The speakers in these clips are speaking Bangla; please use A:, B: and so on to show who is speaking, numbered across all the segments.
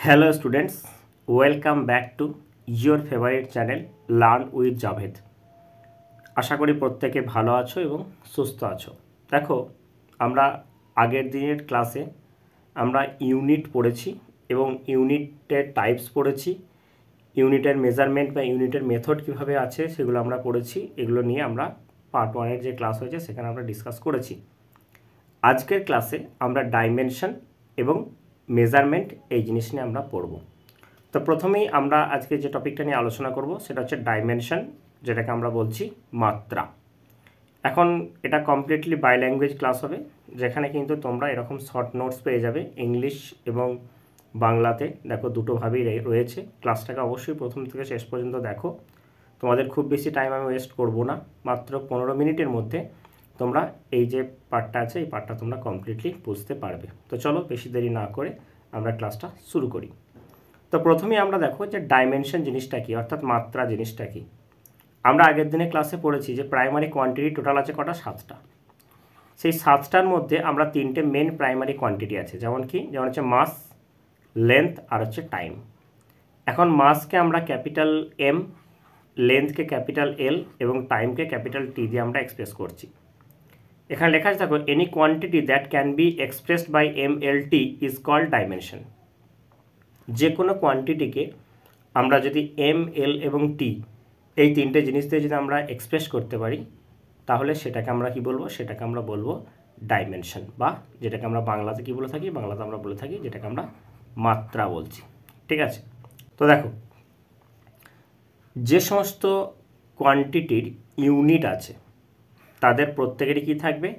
A: Hello students, welcome back to your favorite channel Learn with Javed। আশা করি প্রত্যেকে ভালো আছো এবং সুস্থ আছো। দেখো, আমরা আগের দিনের ক্লাসে আমরা ইউনিট পড়েছি এবং ইউনিটের টাইপস পড়েছি, ইউনিটের মেজারমেন্ট বা ইউনিটের মেথড কীভাবে আছে সেগুলো আমরা পড়েছি। এগুলো নিয়ে আমরা পার্ট 1-এর যে ক্লাস হয়েছে সেখানে আমরা ডিসকাস করেছি। আজকের ক্লাসে আমরা ডাইমেনশন এবং মেজারমেন্ট এই জিনিস নিয়ে আমরা পড়ব। তো প্রথমেই আমরা আজকে যে টপিকটা নিয়ে আলোচনা করব সেটা হচ্ছে ডাইমেনশন, যেটাকে আমরা বলছি মাত্রা। এখন এটা কমপ্লিটলি বাই ল্যাঙ্গুয়েজ ক্লাস হবে, যেখানে কিন্তু তোমরা এরকম শর্ট নোটস পেয়ে যাবে ইংলিশ এবং বাংলাতে। দেখো, দুটোভাবেই রয়েছে। ক্লাসটাকে অবশ্যই প্রথম থেকে শেষ পর্যন্ত দেখো। তোমাদের খুব বেশি টাইম আমি ওয়েস্ট করব না, মাত্র 15 মিনিটের মধ্যে তোমরা এই যে পার্টটা আছে এই পার্টটা তোমরা কমপ্লিটলি বুঝতে পারবে। তো চলো বেশি দেরি না করে আমরা ক্লাসটা শুরু করি। তো প্রথমেই আমরা দেখো যে ডাইমেনশন জিনিসটা কি, অর্থাৎ মাত্রা জিনিসটা কি। আমরা আগের দিনে ক্লাসে পড়েছি যে প্রাইমারি কোয়ান্টিটি টোটাল আছে কটা? 7টা। সেই 7টার মধ্যে আমরা 3টে মেন প্রাইমারি কোয়ান্টিটি আছে, যেমন হচ্ছে মাস, লেন্থ আর হচ্ছে টাইম। এখন মাসকে আমরা ক্যাপিটাল এম, লেন্থকে ক্যাপিটাল এল এবং টাইমকে ক্যাপিটাল টি দিয়ে আমরা এক্সপ্রেস করছি। এখানে লেখা আছে দেখো, any quantity that can be expressed by M L T is called dimension. যে কোনো কোয়ান্টিটিকে আমরা যদি এম, এল এবং টি এই 3টে জিনিস দিয়ে যদি আমরা এক্সপ্রেস করতে পারি, তাহলে সেটাকে আমরা কি বলবো? সেটাকে আমরা বলবো ডাইমেনশন, বা যেটাকে আমরা বাংলাতে কি বলে থাকি? বাংলাতে আমরা বলে থাকি যেটাকে আমরা মাত্রা বলছি। ঠিক আছে? তো দেখো, যে সমস্ত কোয়ান্টিটির ইউনিট আছে তাদের প্রত্যেকেরই কি থাকবে?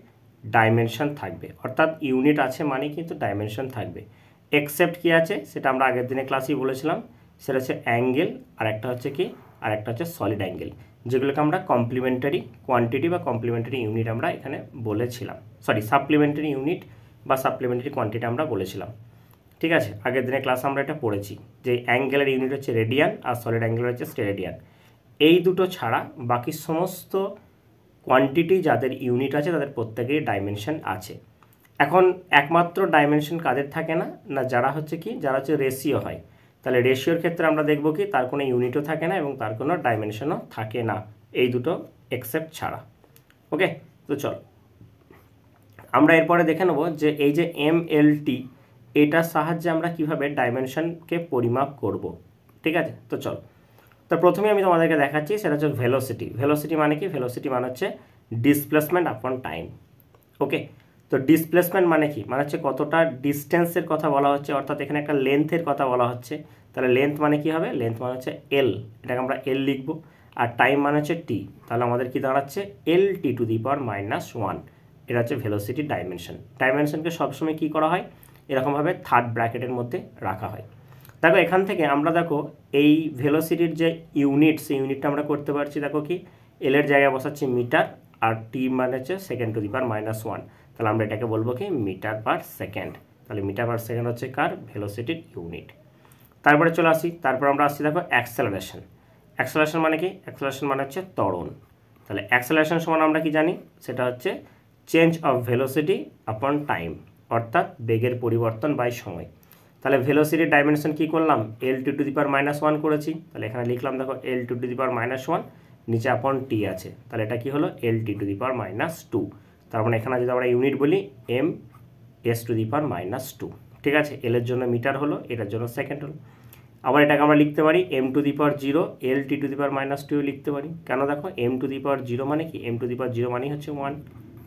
A: ডাইমেনশন থাকবে। অর্থাৎ ইউনিট আছে মানে কিন্তু ডাইমেনশন থাকবে। এক্সেপ্ট কি আছে সেটা আমরা আগের দিনে ক্লাসেই বলেছিলাম, সেটা হচ্ছে অ্যাঙ্গেল, আর একটা হচ্ছে কি, আর একটা হচ্ছে সলিড অ্যাঙ্গেল, যেগুলোকে আমরা কমপ্লিমেন্টারি কোয়ান্টিটি বা কমপ্লিমেন্টারি ইউনিট আমরা এখানে বলেছিলাম। সাপ্লিমেন্টারি ইউনিট বা সাপ্লিমেন্টারি কোয়ান্টিটি আমরা বলেছিলাম। ঠিক আছে? আগের দিনে ক্লাসে আমরা এটা পড়েছি যে অ্যাঙ্গেলের ইউনিট হচ্ছে রেডিয়ান আর সলিড অ্যাঙ্গেল হচ্ছে স্টেরেডিয়ান। এই দুটো ছাড়া বাকি সমস্ত কোয়ান্টিটি যাদের ইউনিট আছে তাদের প্রত্যেকেরই ডাইমেনশন আছে। এখন একমাত্র ডাইমেনশন কাদের থাকে না? না, যারা হচ্ছে রেশিও হয়। তাহলে রেশিওর ক্ষেত্রে আমরা দেখব কি তার কোনো ইউনিটও থাকে না এবং তার কোনো ডাইমেনশনও থাকে না, এই দুটো এক্সেপ্ট ছাড়া। ওকে, তো চল আমরা এরপরে দেখে নেব যে এই যে এম এল টি, এটার সাহায্যে আমরা কিভাবে ডাইমেনশনকে পরিমাপ করব। ঠিক আছে? তো চল, তো প্রথমে আমি তোমাদেরকে দেখাচ্ছি, সেটা হচ্ছে ভেলোসিটি। ভেলোসিটি মানে কি? ভেলোসিটি মানে হচ্ছে ডিসপ্লেসমেন্ট আপন টাইম। ওকে, তো ডিসপ্লেসমেন্ট মানে কি? মানে হচ্ছে কতটা ডিস্টেন্সের কথা বলা হচ্ছে, অর্থাৎ এখানে একটা লেন্থের কথা বলা হচ্ছে। তাহলে লেন্থ মানে কি হবে? লেন্থ মানে হচ্ছে এল, এটাকে আমরা এল লিখব। আর টাইম মানে হচ্ছে টি, তাহলে আমাদের কি দাঁড়াচ্ছে? এল টি টু দি পাওয়ার -1। এটা হচ্ছে ভেলোসিটি ডাইমেনশন। ডাইমেনশনকে সবসময় কি করা হয়? এরকমভাবে থার্ড ব্র্যাকেটের মধ্যে রাখা হয়। দেখো, এখান থেকে আমরা দেখো এই ভেলোসিটির যে ইউনিট, সেই ইউনিটটা আমরা করতে পারছি। দেখো কি, এল এর জায়গায় বসাচ্ছি মিটার, আর টি মানে হচ্ছে সেকেন্ড টু দি পাওয়ার -1। তাহলে আমরা এটাকে বলবো কি? Metre per second. তাহলে মিটার পার সেকেন্ড হচ্ছে কার? ভেলোসিটির ইউনিট। তারপরে চলে আসি, তারপর আমরা আসছি দেখো অ্যাক্সেলারেশন। অ্যাক্সেলারেশন মানে কি? অ্যাক্সেলারেশন মানে হচ্ছে ত্বরণ। তাহলে অ্যাক্সেলারেশন সমান আমরা কি জানি? সেটা হচ্ছে চেঞ্জ অফ ভেলোসিটি আপন টাইম, অর্থাৎ বেগের পরিবর্তন বাই সময়। তাহলে ভেলোসিটির ডাইমেনশন কি করলাম? এল টু দি পাওয়ার -1 করেছি। তাহলে এখানে লিখলাম দেখো এল টু দি পাওয়ার -1, নিচে আপন টি আছে, তাহলে এটা কি হলো? এল টি টু দি পাওয়ার -2। তার মানে এখানে যদি আমরা ইউনিট বলি, M S two the power -2। ঠিক আছে? এল এর জন্য মিটার হলো, এটার জন্য সেকেন্ড হলো। আবার এটাকে আমরা লিখতে পারি M to the power 0, L T to the power -2 লিখতে পারি। কেন? দেখো, এম টু দি পাওয়ার 0 মানে কি? এম টু দি পাওয়ার 0 মানেই হচ্ছে 1।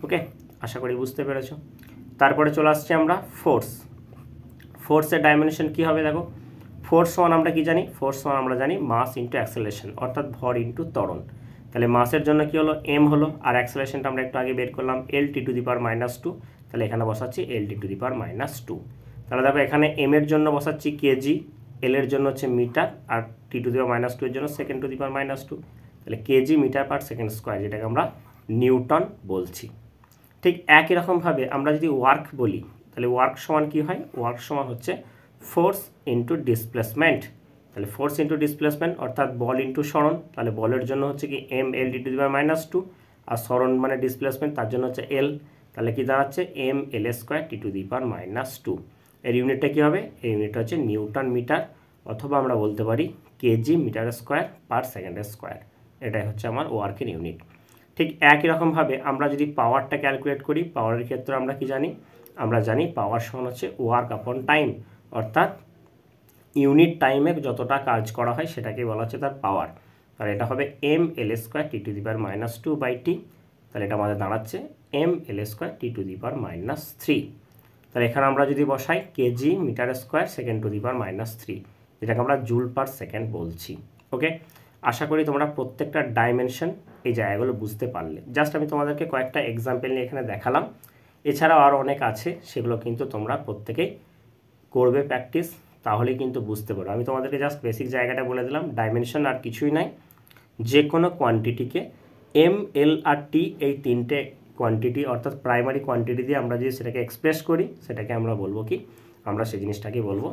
A: ওকে, আশা করি বুঝতে পেরেছো। তারপরে চলে আসছি আমরা ফোর্স। ফোর্সের ডাইমেনশন কি হবে? দেখো, ফোর্স সমান আমরা কি জানি? ফোর্স সমান আমরা জানি মাস ইন্টু অ্যাক্সেলারেশন, অর্থাৎ ভর ইন্টু ত্বরণ। তাহলে মাসের জন্য কি হলো? এম হলো, আর অ্যাক্সেলারেশনটা আমরা একটু আগে বের করলাম এল টি টু দি পাওয়ার -2। তাহলে এখানে বসাচ্ছি এল টি টু দি পাওয়ার -2। তাহলে দেখো, এখানে এম এর জন্য বসাচ্ছি কেজি, এল এর জন্য হচ্ছে metre, R T to the power -2 এর জন্য সেকেন্ড টু দি পাওয়ার -2। তাহলে kg metre per second square, যেটাকে আমরা নিউটন বলছি। ঠিক একই রকমভাবে আমরা যদি ওয়ার্ক বলি, তাহলে ওয়ার্ক সমান কি হয়? ওয়ার্ক সমান হচ্ছে ফোর্স ইন্টু ডিসপ্লেসমেন্ট। তাহলে ফোর্স ইন্টু ডিসপ্লেসমেন্ট অর্থাৎ বল ইন্টু সরণ। তাহলে বলের জন্য হচ্ছে কি M L T to the power -2, আর সরণ মানে ডিসপ্লেসমেন্ট, তার জন্য হচ্ছে এল। তাহলে কি দাঁড়াচ্ছে? M L square T to the power -2। এর ইউনিটটা কী হবে? এই ইউনিটটা হচ্ছে নিউটন মিটার, অথবা আমরা বলতে পারি kg metre square per second square. এটাই হচ্ছে আমার ওয়ার্কের ইউনিট। ঠিক একই রকমভাবে আমরা যদি পাওয়ারটা ক্যালকুলেট করি, পাওয়ারের ক্ষেত্রে আমরা কি জানি? আমরা জানি পাওয়ার সমান হচ্ছে ওয়ার্ক আপন টাইম, অর্থাৎ ইউনিট টাইমে যতটা কাজ করা হয় সেটাকে বলা হচ্ছে তার পাওয়ার। তাহলে এটা হবে M L square T to the power minus 2/t। তাহলে এটা আমাদের দাঁড়াচ্ছে M L square T to the power minus 3। তাহলে এখানে আমরা যদি বসাই kg metre square second to the power minus 3, যেটাকে আমরা জুল পার সেকেন্ড বলছি। ওকে, আশা করি তোমরা প্রত্যেকটা ডাইমেনশন এই জায়গাগুলো বুঝতে পারলে। জাস্ট আমি তোমাদেরকে কয়েকটা এক্সাম্পল নিয়ে এখানে দেখালাম, এছাড়াও আরও অনেক আছে, সেগুলো কিন্তু তোমরা প্রত্যেকেই করবে প্র্যাকটিস, তাহলেই কিন্তু বুঝতে পারো। আমি তোমাদেরকে জাস্ট বেসিক জায়গাটা বলে দিলাম, ডাইমেনশন আর কিছুই নাই, যে কোনো কোয়ান্টিটিকে এম এল আর টি এই তিনটে কোয়ান্টিটি অর্থাৎ প্রাইমারি কোয়ান্টিটি দিয়ে আমরা যদি সেটাকে এক্সপ্রেস করি, সেটাকে আমরা বলবো কি? আমরা সেই জিনিসটাকে বলবো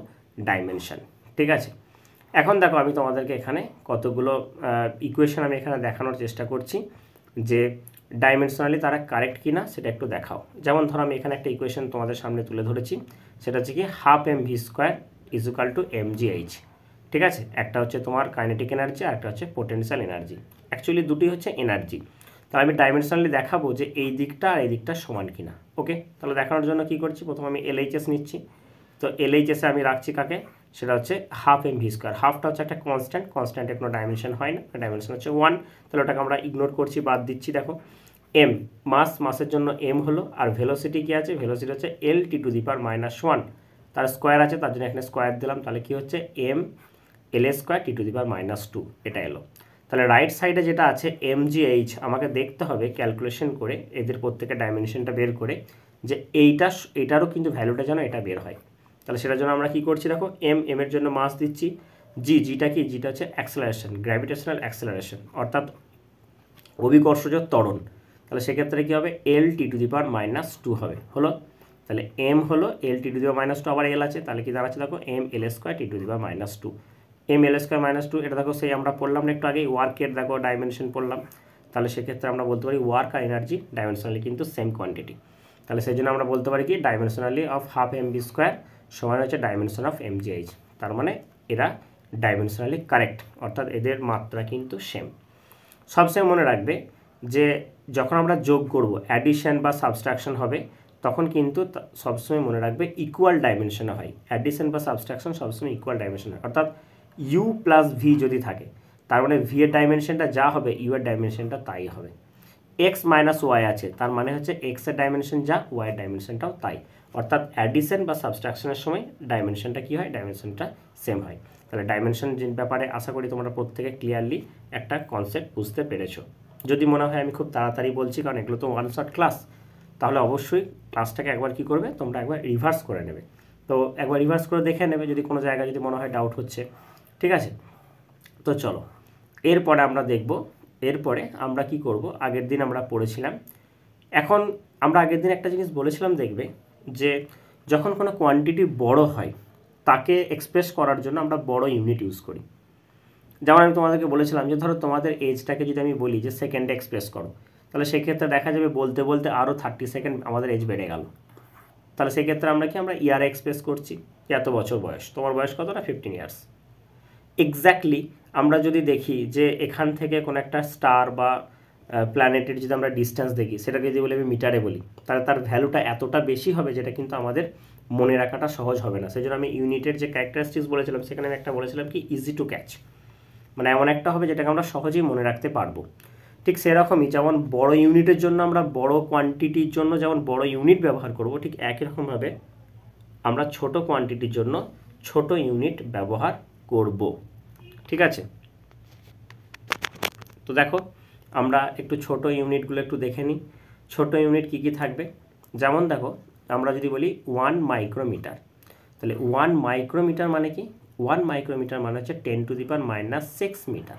A: ডাইমেনশন। ঠিক আছে, এখন দেখো আমি তোমাদেরকে এখানে কতগুলো ইকুয়েশন আমি এখানে দেখানোর চেষ্টা করছি যে ডাইমেনশনালি তারা কারেক্ট কিনা সেটা একটু দেখাও। যেমন ধরো আমি এখানে একটা ইকুয়েশন তোমাদের সামনে তুলে ধরেছি, সেটা হচ্ছে কি half M V square is equal to M G H. ঠিক আছে, একটা হচ্ছে তোমার কাইনেটিক এনার্জি আর একটা হচ্ছে পোটেনশিয়াল এনার্জি। অ্যাকচুয়ালি দুটি হচ্ছে এনার্জি। তাহলে আমি ডাইমেনশনালি দেখাবো যে এই দিকটা আর এই দিকটা সমান কিনা। ওকে, তাহলে দেখানোর জন্য কি করছি, প্রথমে আমি এলএইচএস নিচ্ছি। তো এলএইচএসে আমি রাখছি কাকে? সেটা হচ্ছে হাফ এম ভি স্কোয়ার। হাফটা হচ্ছে একটা কনস্ট্যান্ট, কনস্ট্যান্টের কোনো ডাইমেনশন হয় না, ডাইমেনশন হচ্ছে 1। তাহলে ওটাকে আমরা ইগনোর করছি, বাদ দিচ্ছি। দেখো এম মাসের জন্য এম হলো, আর ভেলোসিটি কী আছে? ভেলোসিটি হচ্ছে এল T to the power minus 1, তার স্কোয়ার আছে, তার জন্য এখানে স্কোয়ার দিলাম। তাহলে কি হচ্ছে? M L square T to the power minus 2, এটা এলো। তাহলে রাইট সাইডে যেটা আছে এম জি এইচ, আমাকে দেখতে হবে ক্যালকুলেশন করে এদের প্রত্যেকের ডাইমেনশনটা বের করে যে এইটারও কিন্তু ভ্যালুটা যেন এটা বের হয়। তাহলে সেটার জন্য আমরা কি করছি? দেখো এম এর জন্য মাস দিচ্ছি, জিটা কি? জিটা হচ্ছে অ্যাক্সেলারেশন, গ্র্যাভিটেশনাল অ্যাক্সেলারেশন, অর্থাৎ অভিকর্ষজ ত্বরণ। তাহলে সেক্ষেত্রে কী হবে? এল T to the power minus 2 হবে, হলো। তাহলে এম হলো এল T to the power minus 2, আবার এল আছে, তাহলে কি দাঁড়াচ্ছে? দেখো M L square T to the power minus 2, M L square minus 2। এটা দেখো সেই আমরা পড়লাম না একটু আগে, ওয়ার্কের দেখো ডাইমেনশন পড়লাম। তাহলে সেক্ষেত্রে আমরা বলতে পারি ওয়ার্ক আর এনার্জি ডাইমেনশনালি কিন্তু সেম কোয়ান্টিটি। তাহলে সেই জন্য আমরা বলতে পারি কি? Dimensionally of half M B square সমান হচ্ছে dimension of M G H. তার মানে এরা ডাইমেনশনালি কারেক্ট, অর্থাৎ এদের মাত্রা কিন্তু সেম। সবসময় মনে রাখবে যে যখন আমরা যোগ করব, অ্যাডিশন বা সাবস্ট্রাকশন হবে, তখন কিন্তু সবসময় মনে রাখবে ইকুয়াল ডাইমেনশনে হয়। অ্যাডিশন বা সাবস্ট্রাকশন সবসময় ইকুয়াল ডাইমেনশন হয়, অর্থাৎ ইউ প্লাস ভি যদি থাকে, তার মানে ভি এর ডাইমেনশনটা যা হবে ইউ এর ডাইমেনশনটা তাই হবে। এক্স মাইনাস ওয়াই আছে, তার মানে হচ্ছে এক্স এর ডাইমেনশন যা, ওয়াই এর ডাইমেনশনটাও তাই। অর্থাৎ অ্যাডিশন বা সাবস্ট্রাকশনের সময় ডাইমেনশনটা কী হয়? ডাইমেনশনটা সেম হয়। তাহলে ডাইমেনশন ব্যাপারে আশা করি তোমরা প্রত্যেকে ক্লিয়ারলি একটা কনসেপ্ট বুঝতে পেরেছো। যদি মনে হয় আমি খুব তাড়াতাড়ি বলছি, কারণ এগুলো তো ওয়ান শট ক্লাস, তাহলে অবশ্যই ক্লাসটাকে একবার কী করবে তোমরা? একবার রিভার্স করে নেবে। তো একবার রিভার্স করে দেখে নেবে যদি কোনো জায়গায় যদি মনে হয় ডাউট হচ্ছে। ঠিক আছে, তো চলো এরপরে আমরা দেখব, এরপরে আমরা কি করব? আগের দিন আমরা পড়েছিলাম, এখন আমরা আগের দিন একটা জিনিস বলেছিলাম, দেখবে যে যখন কোনো কোয়ান্টিটি বড় হয় তাকে এক্সপ্রেস করার জন্য আমরা বড় ইউনিট ইউজ করি। যেমন আমি তোমাদেরকে বলেছিলাম যে ধরো তোমাদের এজটাকে যদি আমি বলি যে সেকেন্ডে এক্সপ্রেস করো, তাহলে সেক্ষেত্রে দেখা যাবে বলতে বলতে আরও 30 সেকেন্ড আমাদের এজ বেড়ে গেল। তাহলে সেক্ষেত্রে আমরা কি? আমরা ইয়ারে এক্সপ্রেস করছি, এত বছর বয়স। তোমার বয়স কত? না 15 ইয়ার্স। এক্স্যাক্টলি আমরা যদি দেখি যে এখান থেকে কোনো একটা স্টার বা প্ল্যানেটের যদি আমরা ডিস্টেন্স দেখি, সেটাকে যদি বলি আমি মিটারে বলি, তাহলে তার ভ্যালুটা এতটা বেশি হবে যেটা কিন্তু আমাদের মনে রাখাটা সহজ হবে না। সেই জন্য আমি ইউনিটের যে ক্যারেক্টারিস্টিক্স বলেছিলাম, সেখানে আমি একটা বলেছিলাম কি? ইজি টু ক্যাচ, মানে এমন একটা হবে যেটাকে আমরা সহজেই মনে রাখতে পারবো। ঠিক সেরকমই যেমন বড় ইউনিটের জন্য আমরা বড় কোয়ান্টিটির জন্য যেমন বড় ইউনিট ব্যবহার করব, ঠিক একই রকমভাবে আমরা ছোট কোয়ান্টিটির জন্য ছোট ইউনিট ব্যবহার করব। ঠিক আছে, তো দেখো আমরা একটু ছোট ইউনিটগুলো একটু দেখে নিই। ছোট ইউনিট কী কী থাকবে? যেমন দেখো আমরা যদি বলি 1 মাইক্রোমিটার, তাহলে 1 মাইক্রোমিটার মানে কি? 1 মাইক্রোমিটার মানে হচ্ছে 10 to the power minus 6 metre.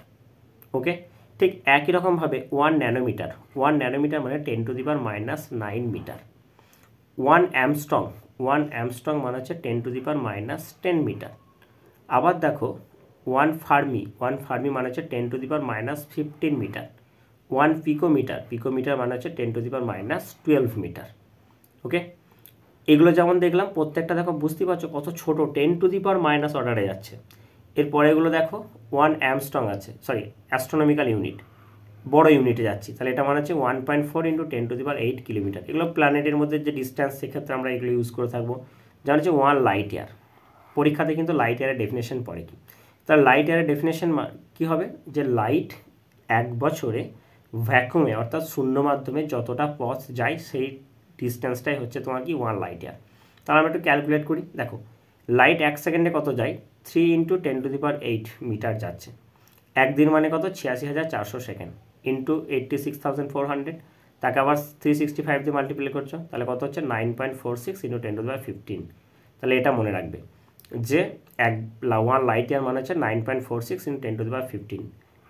A: Okay, ঠিক একই রকমভাবে 1 ন্যানোমিটার, 1 ন্যানোমিটার মানে 10 to the power minus 9 metre. 1 angstrom, 1 angstrom মানে হচ্ছে 10 to the power minus 10 metre. আবার দেখো 1 ফার্মি, 1 ফার্মি মানে হচ্ছে 10 to the power minus 15 metre. 1 picometre, picometre মানে হচ্ছে 10 to the power minus 12 metre. Okay, এগুলো যেমন দেখলাম প্রত্যেকটা দেখো বুঝতে পারছো কত ছোট, 10⁻⁻ অর্ডারে যাচ্ছে। এরপরে এগুলো দেখো 1 অ্যামস্ট্রং আছে, সরি অ্যাস্ট্রোনমিক্যাল ইউনিট, বড় ইউনিটে যাচ্ছি, তাহলে এটা মানে হচ্ছে 1.4 × 10⁸ কিলোমিটার। এগুলো প্ল্যানেটের মধ্যে যে ডিস্ট্যান্স, সেক্ষেত্রে আমরা এগুলো ইউজ করে থাকবো। যেমন হচ্ছে 1 লাইট ইয়ার, পরীক্ষাতে কিন্তু লাইট ইয়ারের ডেফিনেশন পড়ে কি, তাহলে লাইট ইয়ারের ডেফিনেশন কী হবে, যে লাইট 1 বছরে ভ্যাকুমে অর্থাৎ শূন্য মাধ্যমে যতটা পথ যায় সেই ডিস্ট্যান্সটাই হচ্ছে তোমার কি 1 লাইট ইয়ার। তাহলে আমরা একটু ক্যালকুলেট করি। দেখো লাইট 1 সেকেন্ডে কত যায়, 3 × 10⁸ মিটার যাচ্ছে। একদিন মানে কত, 86,400 সেকেন্ড ইন্টু 86,400, তাকে আবার 365 দিয়ে মাল্টিপ্লাই করছো, তাহলে কত হচ্ছে 9.46 × 10⁻15। তাহলে এটা মনে রাখবে যে 1 লাইট ইয়ার মানে হচ্ছে 9.46 × 10⁻15,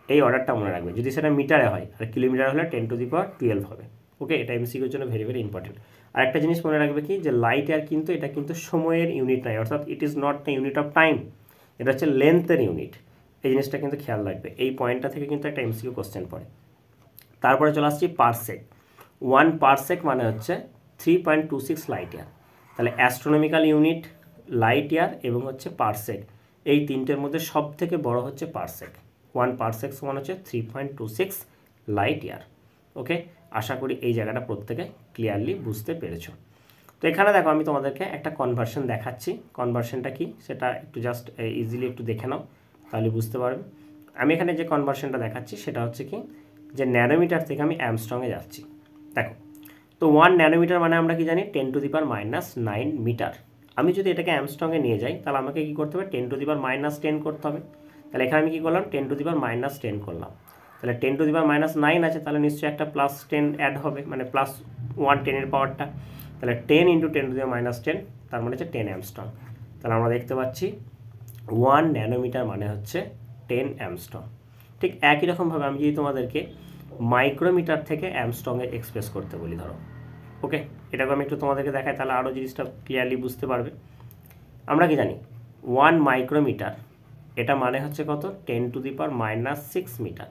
A: এই অর্ডারটা মনে রাখবে। যদি সেটা মিটারে হয়, আর কিলোমিটার হলে 10⁻12 হবে। ওকে, এটা এমসিকিউর জন্য ভেরি ভেরি ইম্পর্টেন্ট। আর একটা জিনিস মনে রাখবে কি, যে লাইট ইয়ার কিন্তু এটা কিন্তু সময়ের ইউনিট নয়, অর্থাৎ it is not the unit of time, এটা হচ্ছে লেন্থের ইউনিট। এই জিনিসটা কিন্তু খেয়াল রাখবে, এই পয়েন্টটা থেকে কিন্তু একটা এমসিকিউ কোশ্চেন পড়ে। তারপরে চলে আসছি পারসেক। 1 পারসেক মানে হচ্ছে 3.26 লাইট ইয়ার। তাহলে অ্যাস্ট্রোনমিক্যাল ইউনিট, লাইট ইয়ার এবং হচ্ছে পারসেক, এই তিনটের মধ্যে সব থেকে বড় হচ্ছে পারসেক। 1 পারসেক সমান হচ্ছে 3.26 লাইট ইয়ার। ওকে, আশা করি এই জায়গাটা প্রত্যেকে ক্লিয়ারলি বুঝতে পেরেছো। তো এখানে দেখো আমি তোমাদেরকে একটা কনভার্সন দেখাচ্ছি, কনভার্সনটা কি সেটা একটু জাস্ট ইজিলি একটু দেখে নাও, তাহলে বুঝতে পারবে। আমি এখানে যে কনভার্সনটা দেখাচ্ছি সেটা হচ্ছে কি, যে ন্যানোমিটার থেকে আমি অ্যামস্ট্রংয়ে যাচ্ছি। দেখো তো 1 ন্যানোমিটার মানে আমরা কি জানি, 10⁻⁹ মিটার। আমি যদি এটাকে অ্যামস্ট্রংয়ে নিয়ে যাই, তাহলে আমাকে কী করতে হবে, 10⁻⁻10 করতে হবে। তাহলে এখানে আমি কী করলাম, 10⁻⁻10 করলাম। তাহলে 10⁻⁹ আছে, তাহলে নিশ্চয়ই একটা +10 অ্যাড হবে, মানে +1 10-এর পাওয়ারটা। তাহলে 10 × 10⁻⁻10, তার মানে হচ্ছে 10 অ্যামস্ট্রং। তাহলে আমরা দেখতে পাচ্ছি 1 ন্যানোমিটার মানে হচ্ছে 10 অ্যামস্ট্রং। ঠিক একই রকমভাবে আমি যদি তোমাদেরকে মাইক্রোমিটার থেকে অ্যামস্ট্রংয়ে এক্সপ্রেস করতে বলি, ধরো, ওকে, এটাকে আমি একটু তোমাদেরকে দেখাই, তাহলে আরও জিনিসটা ক্লিয়ারলি বুঝতে পারবে। আমরা কি জানি 1 মাইক্রোমিটার এটা মানে হচ্ছে কত, 10⁻⁻6 মিটার।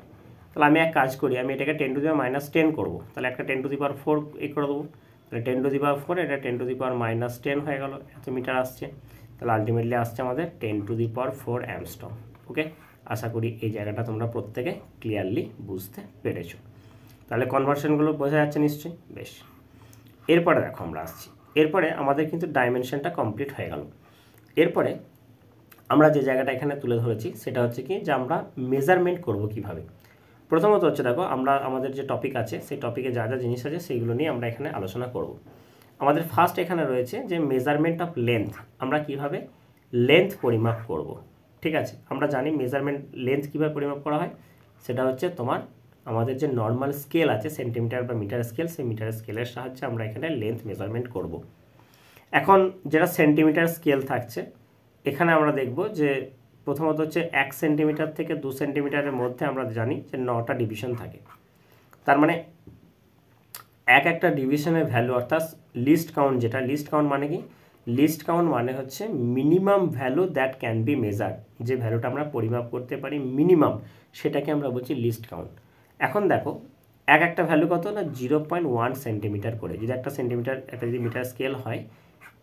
A: তাহলে আমি এক কাজ করি, আমি এটাকে 10⁻⁻10 করবো, তাহলে একটা 10⁻4 করে দেবো, তাহলে 10⁻4 এটা 10⁻⁻10 হয়ে গেল, এত মিটার আসছে। তাহলে আলটিমেটলি আসছে আমাদের 10⁻4 অ্যামস্ট্রং। ওকে, আশা করি এই জায়গাটা তোমরা প্রত্যেকে ক্লিয়ারলি বুঝতে পেরেছো। তাহলে কনভার্সনগুলো বোঝা যাচ্ছে নিশ্চয়ই, বেশ। এরপরে দেখো আমরা আসছি, এরপরে আমাদের কিন্তু ডাইমেনশনটা কমপ্লিট হয়ে গেল। এরপরে আমরা যে জায়গাটা এখানে তুলে ধরেছি সেটা হচ্ছে কি, যে আমরা মেজারমেন্ট করব কিভাবে। প্রথমত হচ্ছে দেখো, আমরা আমাদের যে টপিক আছে সেই টপিকে যা যা জিনিস আছে সেইগুলো নিয়ে আমরা এখানে আলোচনা করব। আমাদের ফার্স্ট এখানে রয়েছে যে মেজারমেন্ট অফ লেন্থ, আমরা কিভাবে লেন্থ পরিমাপ করব। ঠিক আছে, আমরা জানি মেজারমেন্ট লেন্থ কীভাবে পরিমাপ করা হয়, সেটা হচ্ছে তোমার আমাদের যে নর্মাল স্কেল আছে সেন্টিমিটার বা মিটার স্কেল, সেই মিটার স্কেলের সাহায্যে আমরা এখানে লেন্থ মেজারমেন্ট করব। এখন যেটা সেন্টিমিটার স্কেল থাকছে, এখানে আমরা দেখব যে প্রথমত হচ্ছে 1 সেন্টিমিটার থেকে 2 সেন্টিমিটারের মধ্যে আমরা জানি যে 9টা ডিভিশন থাকে। তার মানে একটা ডিভিশনের ভ্যালু অর্থাৎ লিস্ট কাউন্ট, যেটা লিস্ট কাউন্ট মানে কি, লিস্ট কাউন্ট মানে হচ্ছে minimum value that can B measured, যে ভ্যালুটা আমরা পরিমাপ করতে পারি মিনিমাম, সেটাকে আমরা বলছি লিস্ট কাউন্ট। এখন দেখো একটা ভ্যালু কত না, 0.1 সেন্টিমিটার করে। যদি একটা সেন্টিমিটার, একটা যদি মিটার স্কেল হয়,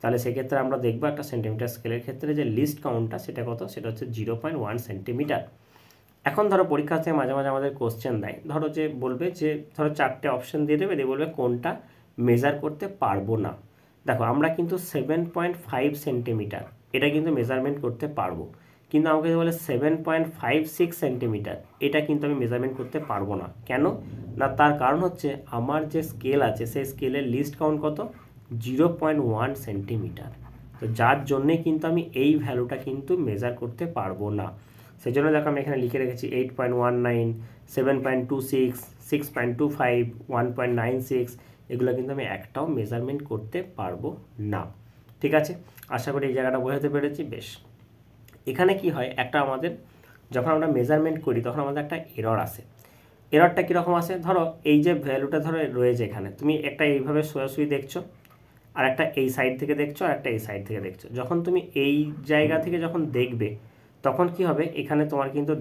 A: তাহলে সেক্ষেত্রে আমরা দেখবো একটা সেন্টিমিটার স্কেলের ক্ষেত্রে যে লিস্ট কাউন্টটা সেটা কত, সেটা হচ্ছে 0.1 সেন্টিমিটার। এখন ধরো পরীক্ষা থেকে মাঝে মাঝে আমাদের কোশ্চেন দেয়, ধরো যে বলবে যে ধরো 4টে অপশন দিয়ে দেবে, দিয়ে বলবে কোনটা মেজার করতে পারবো না। দেখো আমরা কিন্তু 7.5 সেন্টিমিটার এটা কিন্তু মেজারমেন্ট করতে পারবো, কিন্তু আমাকে বলে 7.56 সেন্টিমিটার এটা কিন্তু আমি মেজারমেন্ট করতে পারবো না। কেন না, তার কারণ হচ্ছে আমার যে স্কেল আছে সেই স্কেলের লিস্ট কাউন্ট কত, 0.1 সেন্টিমিটার। তো যার জন্যে কিন্তু আমি এই ভ্যালুটা কিন্তু মেজার করতে পারবো না। সেই জন্য দেখো আমি এখানে লিখে রেখেছি 8.19, 7.26, 6.25, 1.96, এগুলো কিন্তু আমি একটাও মেজারমেন্ট করতে পারবো না। ঠিক আছে, আশা করি এই জায়গাটা বোঝাতে পেরেছি। বেশ, এখানে কি হয়, একটা আমাদের যখন আমরা মেজারমেন্ট করি তখন আমাদের একটা এরর আসে। এররটা কীরকম আসে, ধরো এই যে ভ্যালুটা ধরো রয়েছে এখানে, তুমি একটা এইভাবে সোজাসুজি দেখছো, আর একটা এই সাইড থেকে দেখছো, আর একটা এই সাইড থেকে দেখছো। যখন তুমি এই জায়গা থেকে যখন দেখবে তখন কি হবে, এখানে তোমার কিন্তু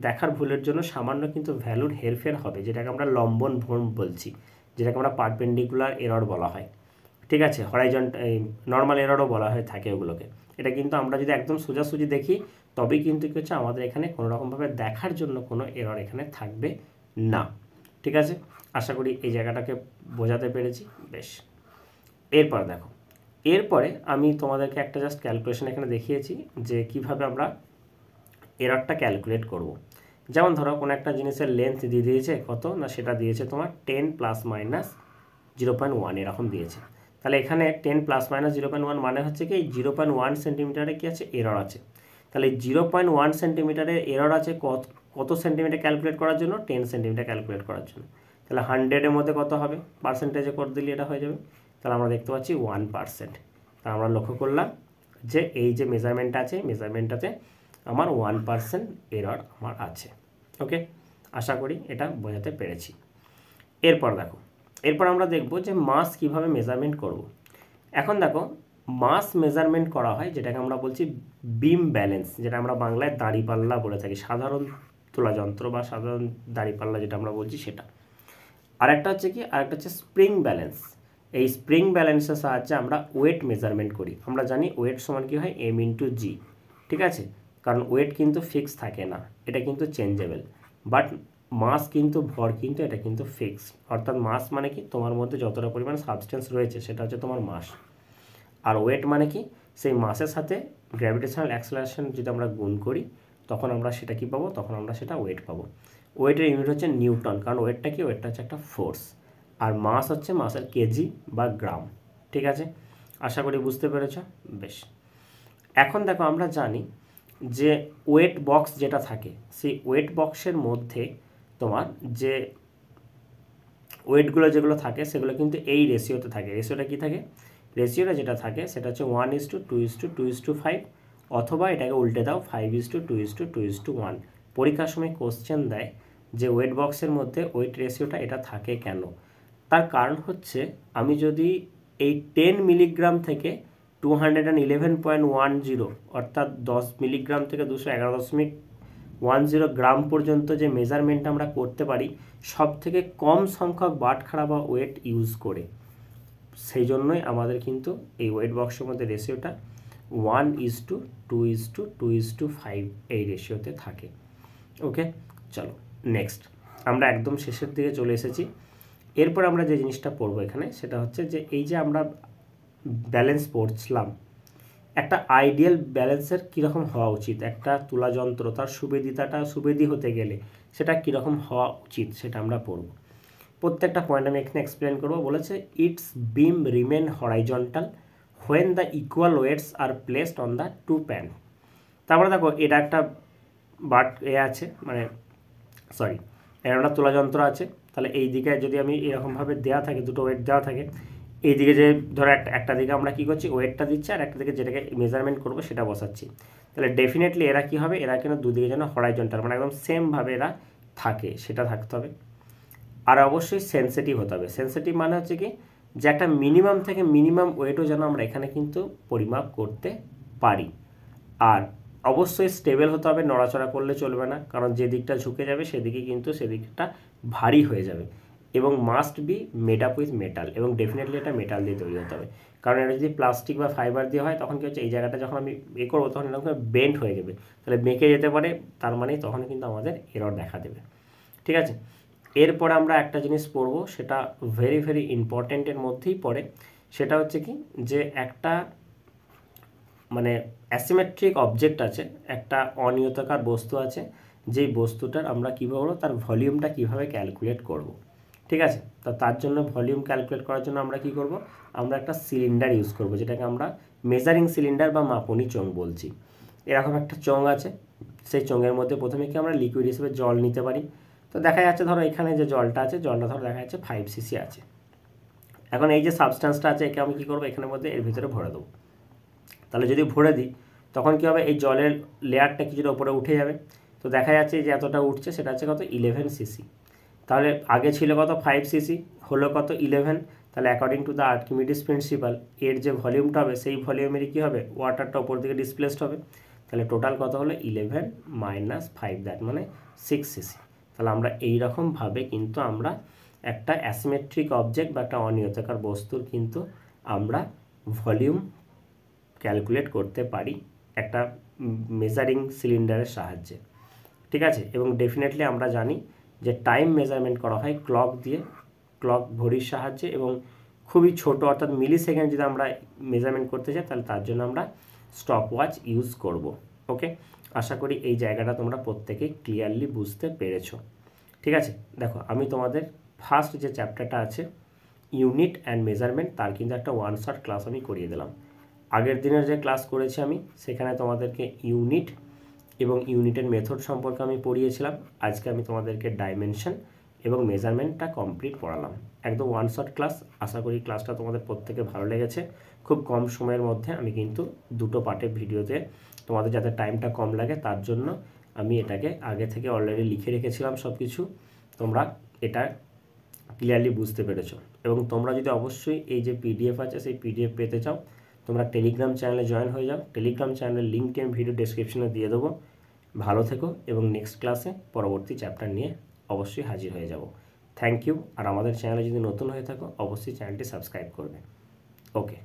A: দেখার ভুলের জন্য সামান্য কিন্তু ভ্যালুর হেরফের হবে, যেটাকে আমরা লম্বন ভ্রম বলছি, যেটাকে আমরা পারপেন্ডিকুলার এরর বলা হয়। ঠিক আছে, নর্মাল এররও বলা হয়ে থাকে ওগুলোকে। এটা কিন্তু আমরা যদি একদম সোজাসুজি দেখি তবেই কিন্তু কি হচ্ছে, আমাদের এখানে কোনো রকমভাবে দেখার জন্য কোনো এরর এখানে থাকবে না। ঠিক আছে, আশা করি এই জায়গাটাকে বোঝাতে পেরেছি। বেশ, এরপর দেখো, এরপরে আমি তোমাদেরকে একটা জাস্ট ক্যালকুলেশন এখানে দেখিয়েছি যে কিভাবে আমরা এররটা ক্যালকুলেট করব। যেমন ধরো কোনো একটা জিনিসের লেন্থ দিয়ে দিয়েছে কত না, সেটা দিয়েছে তোমার 10 ± 0.1 এরকম দিয়েছে। তাহলে এখানে 10 ± 0.1 মানে হচ্ছে কি 0.1 সেন্টিমিটারে কি আছে, এরর আছে। তাহলে 0.1 সেন্টিমিটারের এরর আছে কত সেন্টিমিটার ক্যালকুলেট করার জন্য, 10 সেন্টিমিটার ক্যালকুলেট করার জন্য। তাহলে 100-এর মধ্যে কত হবে, পার্সেন্টেজে করে দিলে এটা হয়ে যাবে। তাহলে আমরা দেখতে পাচ্ছি 1%। তা আমরা লক্ষ্য করলাম যে এই যে মেজারমেন্টটা আছে, মেজারমেন্টটাতে আমার 1% এরর আমার আছে। ওকে, আশা করি এটা বোঝাতে পেরেছি। এরপর দেখো, এরপর আমরা দেখব যে মাস কিভাবে মেজারমেন্ট করব। এখন দেখো, মাস মেজারমেন্ট করা হয় যেটাকে আমরা বলছি বিম ব্যালেন্স, যেটা আমরা বাংলায় দাঁড়িপাল্লা বলে থাকি, সাধারণ তোলা যন্ত্র বা সাধারণ দাঁড়িপাল্লা যেটা আমরা বলছি সেটা। আরেকটা হচ্ছে কি, আরেকটা হচ্ছে স্প্রিং ব্যালেন্স। এই স্প্রিং ব্যালেন্সের সাহায্যে আমরা ওয়েট মেজারমেন্ট করি। আমরা জানি ওয়েট সমান কি হয়, m×g। ঠিক আছে, কারণ ওয়েট কিন্তু ফিক্স থাকে না, এটা কিন্তু চেঞ্জেবল। বাট মাস কিন্তু, ভর কিন্তু, এটা কিন্তু ফিক্স। অর্থাৎ মাস মানে কি, তোমার মধ্যে যতটা পরিমাণ সাবস্টেন্স রয়েছে সেটা হচ্ছে তোমার মাস। আর ওয়েট মানে কি, সেই মাসের সাথে গ্র্যাভিটেশনাল অ্যাক্সেলারেশন যদি আমরা গুণ করি তখন আমরা সেটা কি পাবো, তখন আমরা সেটা ওয়েট পাবো। ওয়েটের ইউনিট হচ্ছে নিউটন, কারণ ওয়েটটা কি, ওয়েটটা হচ্ছে একটা ফোর্স। আর মাস হচ্ছে মাসের কেজি বা গ্রাম। ঠিক আছে, আশা করি বুঝতে পেরেছ। বেশ, এখন দেখো, আমরা জানি যে ওয়েট বক্স যেটা থাকে, সেই ওয়েট বক্সের মধ্যে তোমার যে ওয়েটগুলো যেগুলো থাকে সেগুলো কিন্তু এই রেশিওতে থাকে। রেশিওটা কী থাকে, রেশিওটা যেটা থাকে সেটা হচ্ছে 1:2:2:5, অথবা এটাকে উল্টে দাও 5:2:2:1। পরীক্ষার সময় কোশ্চেন দেয় যে ওয়েট বক্সের মধ্যে ওয়েট রেশিওটা এটা থাকে কেন। তার কারণ হচ্ছে, আমি যদি এই 10 মিলিগ্রাম থেকে 211.10 অর্থাৎ 10 মিলিগ্রাম থেকে 211.10 গ্রাম পর্যন্ত যে মেজারমেন্ট আমরা করতে পারি সব থেকে কম সংখ্যক বাটখারা বা ওয়েট ইউজ করে, সেই জন্যই আমাদের কিন্তু এই ওয়েট বক্সের মধ্যে রেশিওটা 1:2:2:5 এই রেশিওতে থাকে। ওকে, চলো নেক্সট, আমরা একদম শেষের দিকে চলে এসেছি। এরপর আমরা যে জিনিসটা পড়বো এখানে সেটা হচ্ছে যে এই যে আমরা ব্যালেন্স পড়ছিলাম, একটা আইডিয়াল ব্যালেন্সের কীরকম হওয়া উচিত, একটা তুলা যন্ত্র তার সুবিধি হতে গেলে সেটা কীরকম হওয়া উচিত সেটা আমরা পড়ব। প্রত্যেকটা পয়েন্ট আমি এখানে এক্সপ্লেন করবো। বলেছে it's beam remain horizontal when the equal weights are placed on the two pan. তারপরে দেখো, এটা একটা আছে, মানে সরি, এর একটা তুলা যন্ত্র আছে। তাহলে এই দিকে যদি আমি এরকমভাবে দেওয়া থাকে, দুটো ওয়েট দেওয়া থাকে, এই দিকে যে ধরো একটা দিকে আমরা কী করছি, ওয়েটটা দিচ্ছি, আর একটা দিকে যেটাকে মেজারমেন্ট করবো সেটা বসাচ্ছি। তাহলে ডেফিনেটলি এরা কী হবে, এরা কিন্তু দুদিকে যেন হরাইজন্টাল, মানে একদম সেমভাবে এরা থাকে, সেটা থাকতে হবে। আর অবশ্যই সেন্সিটিভ হতে হবে। সেন্সিটিভ মানে হচ্ছে কি, যে একটা মিনিমাম থেকে মিনিমাম ওয়েটও যেন আমরা এখানে কিন্তু পরিমাপ করতে পারি। আর অবশ্যই স্টেবল হতে হবে, নড়াচড়া করলে চলবে না, কারণ যে দিকটা ঝুঁকে যাবে সেদিকে কিন্তু সেদিকটা ভারী হয়ে যাবে। এবং must be made up with metal, এবং ডেফিনেটলি এটা মেটাল দিয়ে তৈরি হতে হবে। কারণ এটা যদি প্লাস্টিক বা ফাইবার দিয়ে হয় তখন কী হচ্ছে, এই জায়গাটা যখন আমি করবো তখন এরকম বেন্ড হয়ে যাবে, তাহলে বেঁকে যেতে পারে, তার মানে তখন কিন্তু আমাদের এরর দেখা দেবে। ঠিক আছে, এরপর আমরা একটা জিনিস পড়বো, সেটা ভেরি ভেরি ইম্পর্ট্যান্টের মধ্যেই পড়ে। সেটা হচ্ছে কি, যে একটা মানে অ্যাসিমেট্রিক অবজেক্ট আছে, একটা অনিয়তাকার বস্তু আছে, যেই বস্তুটার আমরা কীভাবে তার ভলিউমটা কীভাবে ক্যালকুলেট করব। ঠিক আছে, তো তার জন্য ভলিউম ক্যালকুলেট করার জন্য আমরা কি করব, আমরা একটা সিলিন্ডার ইউজ করব, যেটাকে আমরা মেজারিং সিলিন্ডার বা মাপনি চোঙ বলছি। এরকম একটা চোঙ আছে, সেই চোঙের মধ্যে প্রথমে কি আমরা লিকুইড হিসেবে জল নিতে পারি। তো দেখা যাচ্ছে ধরো এখানে যে জলটা আছে, জলটা ধরো দেখা যাচ্ছে 5 cc আছে। এখন এই যে সাবস্ট্যান্সটা আছে, একে আমি কী করবো, এখানের মধ্যে এর ভিতরে ভরে দেবো। তাহলে যদি ভরে দিই তখন কী হবে, এই জলের লেয়ারটা কিছুটা উপরে উঠে যাবে। তো দেখা যাচ্ছে যে এতটা উঠছে, সেটা হচ্ছে কত, 11 cc। তাহলে আগে ছিল কত, 5 cc, হলো কত, 11। তাহলে according to the Archimedes principal এর যে ভলিউমটা হবে, সেই ভলিউমেরই কী হবে, ওয়াটারটা ওপর দিকে ডিসপ্লেসড হবে। তাহলে টোটাল কত হলো, 11 - 5, দ্যাট মানে 6 cc। তাহলে আমরা এইরকমভাবে কিন্তু আমরা একটা অ্যাসিমেট্রিক অবজেক্ট বা একটা অনিয়তাকার বস্তুর কিন্তু আমরা ভলিউম ক্যালকুলেট করতে পারি একটা মেজারিং সিলিন্ডারের সাহায্যে, ঠিক আছে। এবং ডেফিনেটলি আমরা জানি যে টাইম মেজারমেন্ট করা হয় ক্লক দিয়ে, ক্লক ঘড়ির সাহায্যে, এবং খুবই ছোট অর্থাৎ মিলি সেকেন্ড যদি আমরা মেজারমেন্ট করতে চাই তাহলে তার জন্য আমরা স্টপ ওয়াচ ইউজ করব। ওকে, আশা করি এই জায়গাটা তোমরা প্রত্যেকেই ক্লিয়ারলি বুঝতে পেরেছো, ঠিক আছে। দেখো আমি তোমাদের ফার্স্ট যে চ্যাপ্টারটা আছে ইউনিট অ্যান্ড মেজারমেন্ট, তার কিন্তু একটা ওয়ান শট ক্লাস আমি করিয়ে দিলাম। আগের দিনের যে ক্লাস করেছি আমি সেখানে তোমাদেরকে ইউনিট এবং ইউনিটের মেথড সম্পর্কে আমি পড়িয়েছিলাম। আজকে আমি তোমাদেরকে ডাইমেনশন এবং মেজারমেন্টটা কমপ্লিট পড়ালাম, একদম ওয়ান শট ক্লাস। আশা করি ক্লাসটা তোমাদের প্রত্যেকে ভালো লেগেছে। খুব কম সময়ের মধ্যে আমি কিন্তু দুটো পার্টের ভিডিওতে তোমাদের যাতে টাইমটা কম লাগে তার জন্য আমি এটাকে আগে থেকে অলরেডি লিখে রেখেছিলাম সব কিছু। তোমরা এটা ক্লিয়ারলি বুঝতে পেরেছো। এবং তোমরা যদি অবশ্যই এই যে পিডিএফ আছে সেই পিডিএফ পেতে চাও, তোমরা টেলিগ্রাম চ্যানেলে জয়েন হয়ে যাও। টেলিগ্রাম চ্যানেলের লিঙ্কটি আমি ভিডিও ডেসক্রিপশনে দিয়ে দেবো। ভালো থেকো এবং নেক্সট ক্লাসে পরবর্তী চ্যাপ্টার নিয়ে অবশ্যই হাজির হয়ে যাব। Thank you. আর আমাদের চ্যানেলে যদি নতুন হয়ে থাকো অবশ্যই চ্যানেলটি সাবস্ক্রাইব করবে। ওকে।